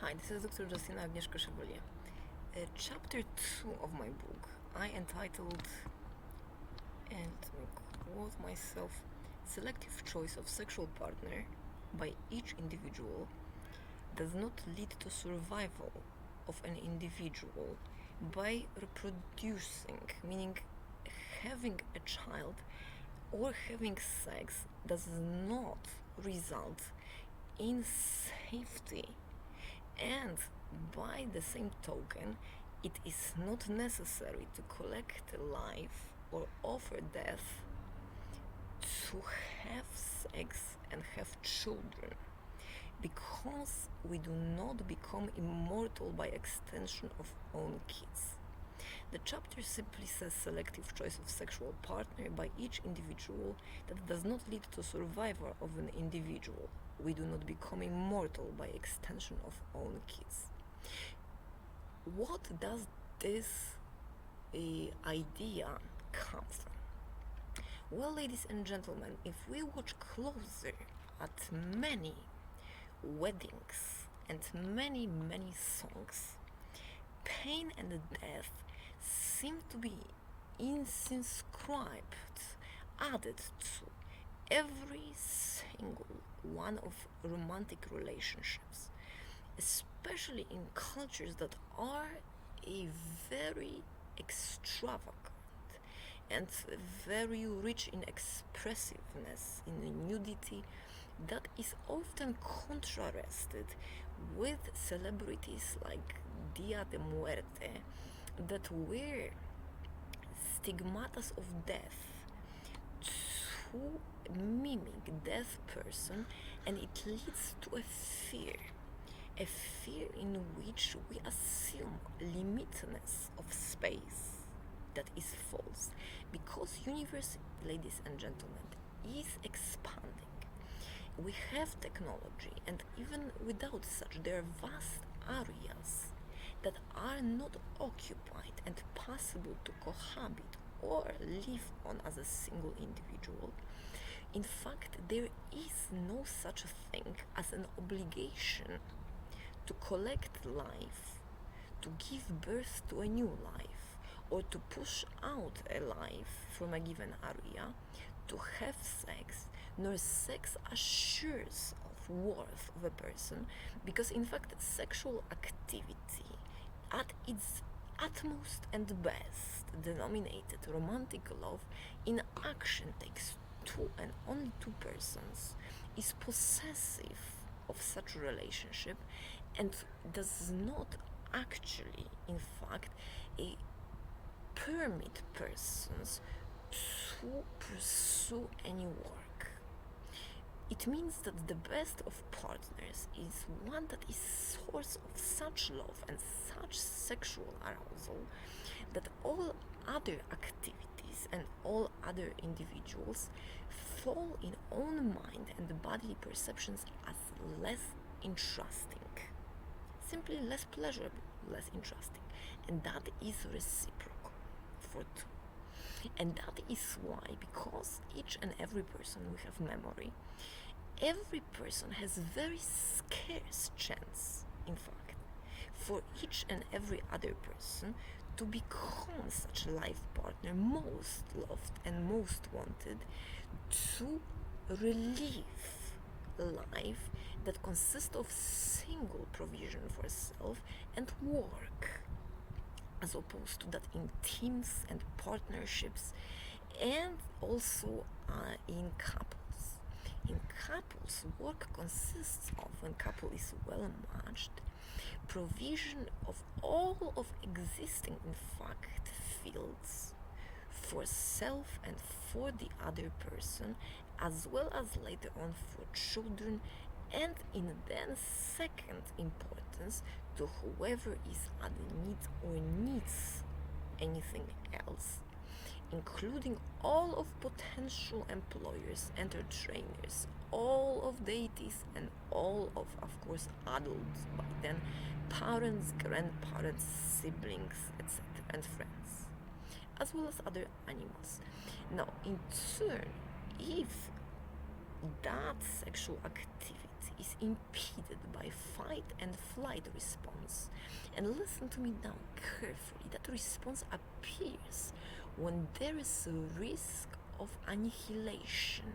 Hi, this is Dr. Justina Agnieszka Chevalier. Chapter 2 of my book, I entitled, and let me quote myself, Selective Choice of Sexual Partner by Each Individual Does Not Lead to Survival of an Individual by Reproducing, meaning having a child or having sex does not result in safety, and by the same token, it is not necessary to collect life or offer death to have sex and have children, because we do not become immortal by extension of own kids. The chapter simply says selective choice of sexual partner by each individual that does not lead to survival of an individual. We do not become immortal by extension of own kids. What does this idea come from? Well, ladies and gentlemen, if we watch closer at many weddings and many songs, pain and death seem to be inscribed, added to every single one of romantic relationships, especially in cultures that are a very extravagant and very rich in expressiveness, in nudity, that is often contrasted with celebrities like Dia de Muerte that wear stigmatas of death to mimic death person, and it leads to a fear in which we assume limitedness of space that is false, because universe, ladies and gentlemen, is expanding. We have technology, and even without such, there are vast areas that are not occupied and possible to cohabit or live on as a single individual. In fact, there is no such thing as an obligation to collect life, to give birth to a new life, or to push out a life from a given area, to have sex, nor sex assures of worth of a person, because in fact sexual activity at its utmost and best denominated romantic love in action takes two and only two persons, is possessive of such a relationship, and does not actually in fact permit persons to pursue any work. It means that the best of partners is one that is source of such love and such sexual arousal that all other activities and all other individuals fall in own mind and bodily perceptions as less interesting, simply less pleasurable, less interesting, and that is reciprocal for two. And that is why, because each and every person we have memory, every person has very scarce chance, in fact, for each and every other person to become such a life partner, most loved and most wanted, to relive life that consists of single provision for self and work, as opposed to that in teams and partnerships, and also in couples. In couples, work consists of, when couple is well matched, provision of all of existing, in fact, fields for self and for the other person, as well as later on for children, and in then second importance to whoever is at need or needs anything else, including all of potential employers, trainers, all of deities, and all of course, adults by then, parents, grandparents, siblings, etc., and friends, as well as other animals. Now, in turn, if that sexual activity is impeded by fight and flight response. And listen to me now carefully. That response appears when there is a risk of annihilation,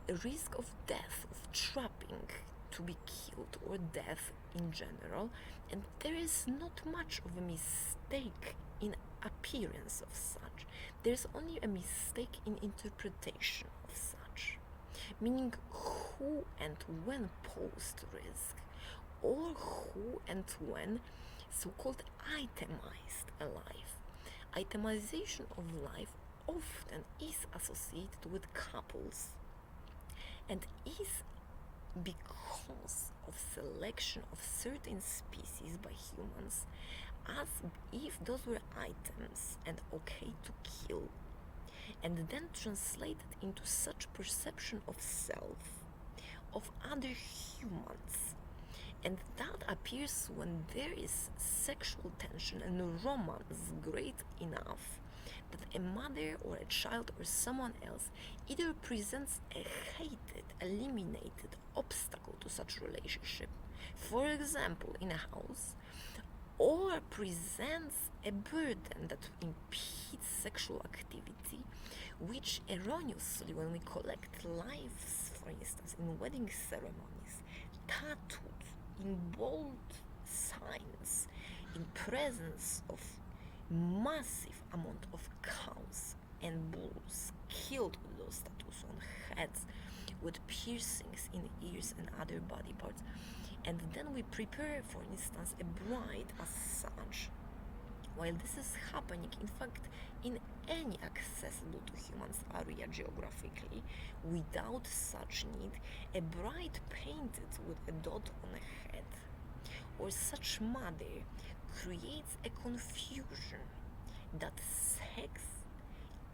a risk of death, of trapping, to be killed, or death in general, and there is not much of a mistake in appearance of such. There's only a mistake in interpretation of such, meaning who and when posed risk, or who and when so-called itemized a life. Itemization of life often is associated with couples and is because of selection of certain species by humans, as if those were items and okay to kill, and then translated into such perception of self, of other humans. And that appears when there is sexual tension and romance great enough that a mother or a child or someone else either presents a hated, eliminated obstacle to such relationship, for example in a house, or presents a burden that impedes sexual activity, which erroneously, when we collect lives, for instance, in wedding ceremonies, tattooed in bold signs, in presence of massive amount of cows and bulls killed with those tattoos on heads, with piercings in ears and other body parts, and then we prepare, for instance, a bride as such. While this is happening, in fact, in any accessible to humans area geographically, without such need, a bride painted with a dot on a head, or such mother, creates a confusion that sex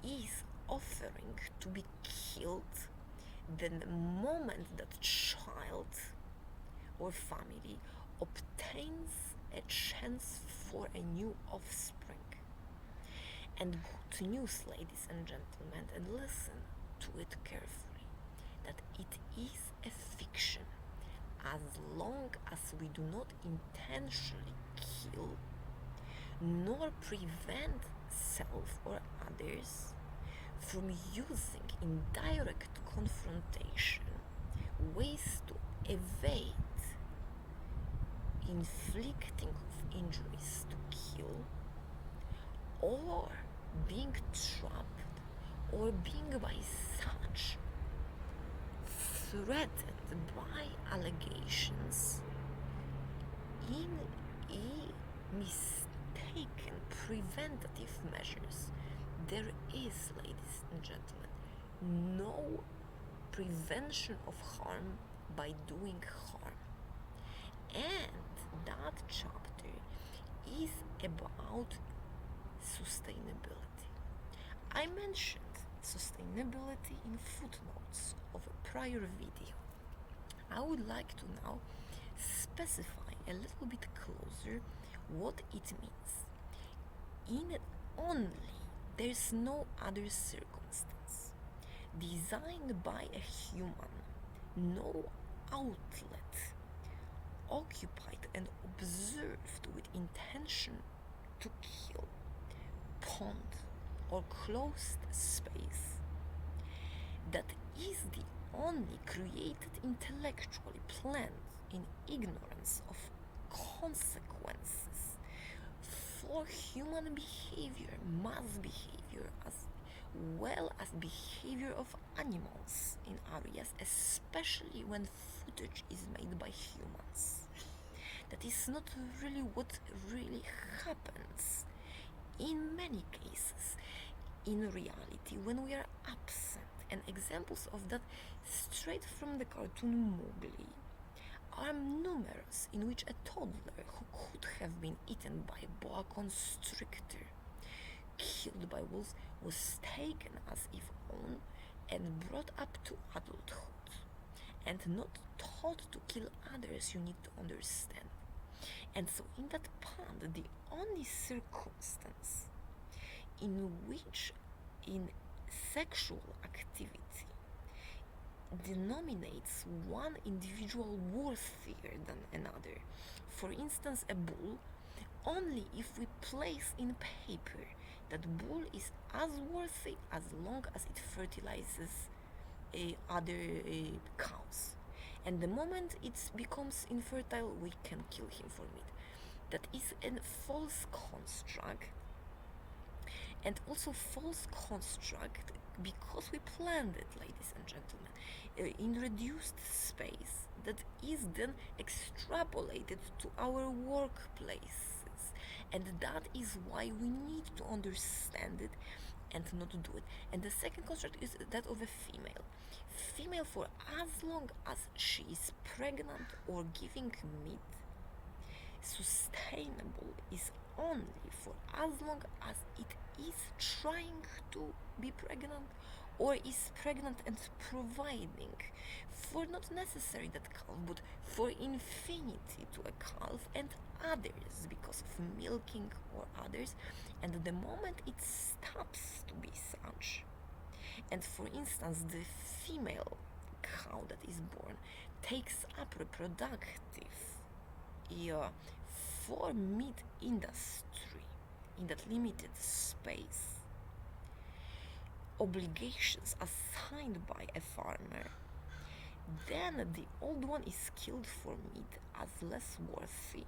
is offering to be killed the moment that child or family obtains a chance for a new offspring. And good news, ladies and gentlemen, and listen to it carefully, that it is a fiction as long as we do not intentionally kill nor prevent self or others from using in direct confrontation ways to evade inflicting of injuries to kill, or being trapped, or being by such threatened by allegations in mistaken preventative measures. There is, ladies and gentlemen, no prevention of harm by doing harm. And that chapter is about sustainability. I mentioned sustainability in footnotes of a prior video. I would like to now specify a little bit closer what it means. In only, there's no other circumstance designed by a human, no outlet occupied and observed with intention to kill, pond or closed space, that is the only created intellectually planned in ignorance of consequences for human behavior, mass behavior, as well as behavior of animals in areas, especially when footage is made by humans. That is not really what really happens in many cases in reality when we are absent. And examples of that straight from the cartoon Mowgli are numerous, in which a toddler who could have been eaten by a boa constrictor, killed by wolves, was taken as if on and brought up to adulthood, and not taught to kill others, you need to understand. And so in that pond, the only circumstance in which in sexual activity denominates one individual worthier than another. For instance, a bull, only if we place in paper that bull is as worthy as long as it fertilizes other cows. And the moment it becomes infertile, we can kill him for meat. That is a false construct, and also false construct because we planned it, ladies and gentlemen, in reduced space that is then extrapolated to our workplaces. And that is why we need to understand it and not do it. And the second construct is that of a female. Female, for as long as she is pregnant or giving meat, sustainable is only for as long as it is trying to be pregnant or is pregnant and providing for not necessarily that calf but for infinity to a calf and others because of milking or others, and the moment it stops to be such, and for instance the female cow that is born takes up reproductive for meat industry in that limited space obligations assigned by a farmer, then the old one is killed for meat as less worthy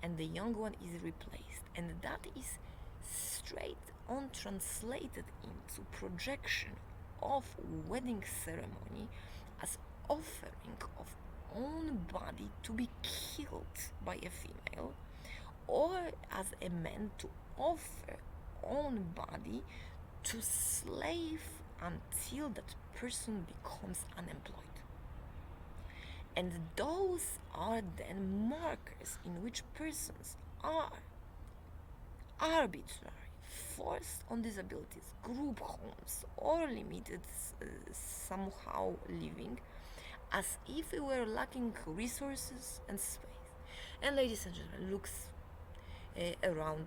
and the young one is replaced, and that is straight on translated into projection of wedding ceremony as offering of own body to be killed by a female, or as a man to offer own body to slave until that person becomes unemployed. And those are then markers in which persons are arbitrary, forced on disabilities, group homes, or limited somehow living, as if we were lacking resources and space. And ladies and gentlemen, looks around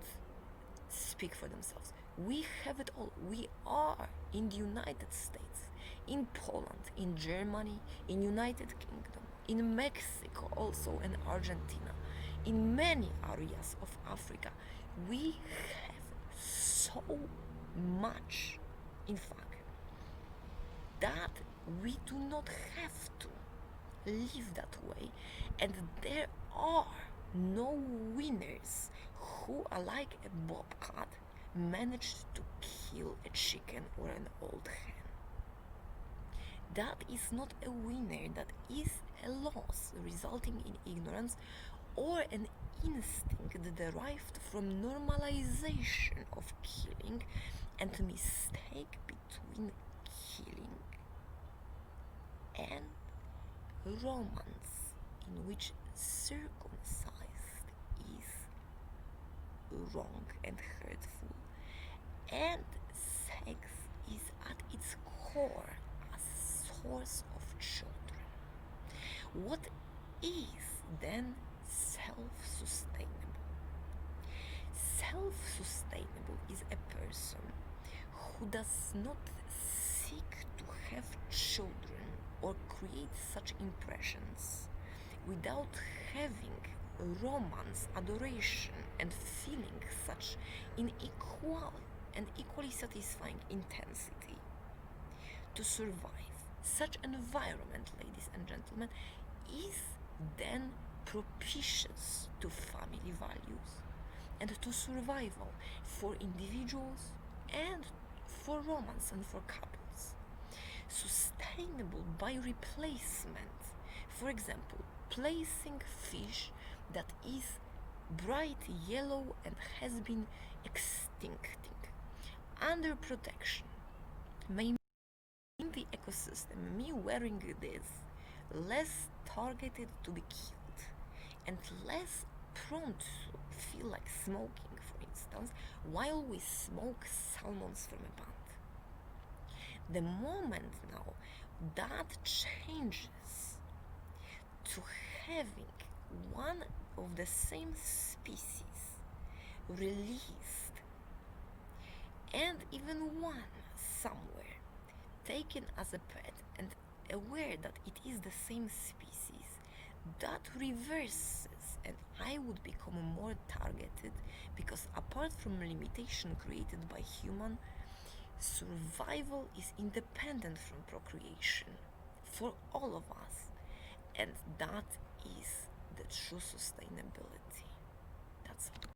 speak for themselves. We have it all. We are in the United States, in Poland, in Germany, in United Kingdom, in Mexico also, and Argentina, in many areas of Africa. We have so much, in fact, that we do not have to live that way, and there are no winners who, like a bobcat, managed to kill a chicken or an old hen. That is not a winner, that is a loss resulting in ignorance or an instinct derived from normalization of killing and mistake between killing and romance, in which circumcised is wrong and hurtful, and sex is at its core a source of children. What is then self-sustainable? Self-sustainable is a person who does not seek to have children or create such impressions without having romance, adoration, and feeling such in equal and equally satisfying intensity. To survive such an environment, ladies and gentlemen, is then propitious to family values and to survival for individuals and for romance and for couples. Sustainable by replacement, for example, placing fish that is bright yellow and has been extincting under protection may in the ecosystem, me wearing this less targeted to be killed and less prone to feel like smoking, for instance, while we smoke salmons from a pond. The moment now that changes to having one of the same species released and even one somewhere taken as a pet and aware that it is the same species, that reverses and I would become more targeted because apart from limitation created by human, survival is independent from procreation for all of us, and that is the true sustainability. That's all.